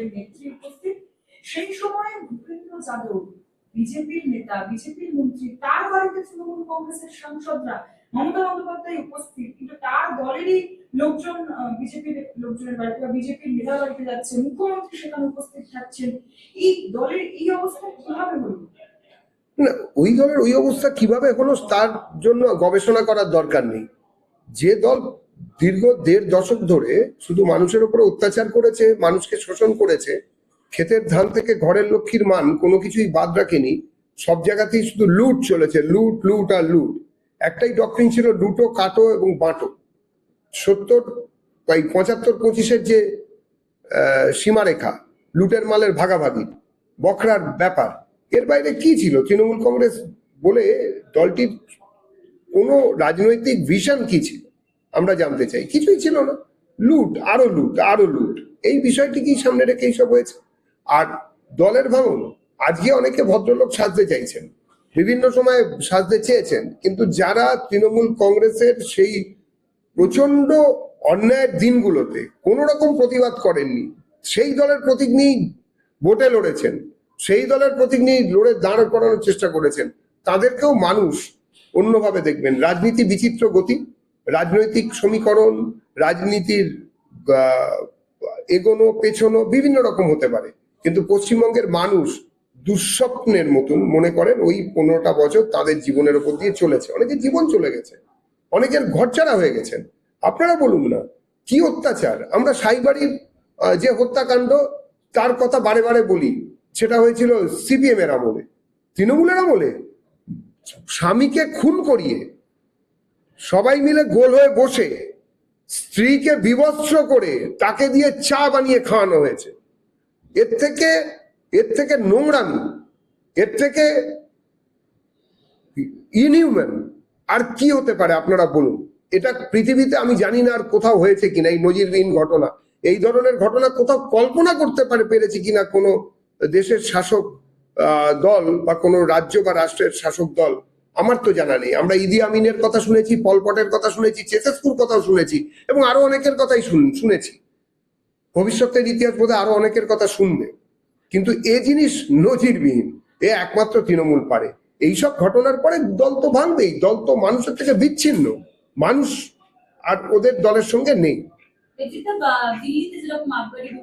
দলের নেত্রী উপস্থিত। সেই সময় ভূপেন্দ্র যাদব বিজেপির নেতা, বিজেপির মন্ত্রী, তার বাড়িতে তৃণমূল কংগ্রেসের সাংসদরা, মমতা বন্দ্যোপাধ্যায় উপস্থিত, কিন্তু তার দলেরই লোকজন বিজেপির লোকজনের বাড়িতে বা বিজেপির নেতার বাড়িতে যাচ্ছে, মুখ্যমন্ত্রী সেখানে উপস্থিত থাকছেন। এই দলের এই অবস্থা কিভাবে হলো? না, ওই দলের ওই অবস্থা কিভাবে হলো তার জন্য গবেষণা করার দরকার নেই। যে দল দীর্ঘ 1.5 দশক ধরে শুধু মানুষের উপরে অত্যাচার করেছে, মানুষকে শোষণ করেছে, ক্ষেতের ধান থেকে ঘরের লক্ষ্মীর মান কোনো কিছুই বাদ রাখেনি, সব জায়গাতেই শুধু লুট চলেছে, লুট লুট আর লুট। একটাই ডক্ট্রিন ছিল, লুটো, কাটো এবং বাঁটো। 75-25-এর যে সীমারেখা, লুটের মালের ভাগাভাগি, বখরার ব্যাপার, এর বাইরে কি ছিল? তৃণমূল কংগ্রেস বলে দলটির কোনো রাজনৈতিক ভিশন কি ছিল আমরা জানতে চাই। কিছুই ছিল না, লুট, আরো লুট, আরো লুট। এই বিষয়টিকেই সামনে রেখে এইসব হয়েছে। আর দলের ভাঙন, আজকে অনেকে ভদ্রলোক সাজতে চাইছেন, বিভিন্ন সময় সাজতে চেয়েছেন, কিন্তু যারা তৃণমূল কংগ্রেসের সেই প্রচন্ড অন্যায়ের দিনগুলোতে কোন রকম প্রতিবাদ করেননি, সেই দলের প্রতীক নিয়ে ভোটে লড়েছেন, সেই দলের প্রতীক নিয়ে লড়ে দাঁড় করানোর চেষ্টা করেছেন, তাদেরকেও মানুষ অন্যভাবে দেখবেন। রাজনীতি বিচিত্র গতি, রাজনৈতিক সমীকরণ, রাজনীতির এগোনো পেছনো বিভিন্ন রকম হতে পারে, কিন্তু পশ্চিমবঙ্গের মানুষ দুঃস্বপ্নের মতন মনে করেন ওই 15টা বছর তাদের জীবনের উপর দিয়ে চলেছে। অনেকের জীবন চলে গেছে, অনেকের ঘরছাড়া হয়ে গেছেন। আপনারা বলুন না কি অত্যাচার! আমরা সাইবাড়ির যে হত্যাকাণ্ড, তার কথা বারে বারে বলি, সেটা হয়েছিল সিপিএম এর আমলে, তৃণমূলের আমলে। স্বামীকে খুন করিয়ে সবাই মিলে গোল হয়ে বসে স্ত্রীকে বিবস্ত্র করে তাকে দিয়ে চা বানিয়ে খাওয়ানো হয়েছে। এর থেকে নোংরামি, এর থেকে ইনহিউম্যান আর কি হতে পারে আপনারা বলুন? এটা পৃথিবীতে আমি জানি না আর কোথাও হয়েছে কিনা এই নজিরবিহীন ঘটনা। এই ধরনের ঘটনা কোথাও কল্পনা করতে পেরেছি কিনা কোনো দেশের শাসক দল বা কোনো রাজ্য বা রাষ্ট্রের শাসক দল, আমার তো জানা নেই। আমরা ইদি আমিনের কথা শুনেছি, পলপটের কথা শুনেছি, চেসেস্কুর কথাও শুনেছি, এবং আরো অনেকের কথাই শুনেছি। ভবিষ্যতের ইতিহাস বোধহয় আরো অনেকের কথা শুনবে, কিন্তু এ জিনিস নজিরবিহীন। এ একমাত্র তৃণমূল পারে। এইসব ঘটনার পরে দল তো ভাঙবেই, দল তো মানুষের থেকে বিচ্ছিন্ন, মানুষ আর ওদের দলের সঙ্গে নেই।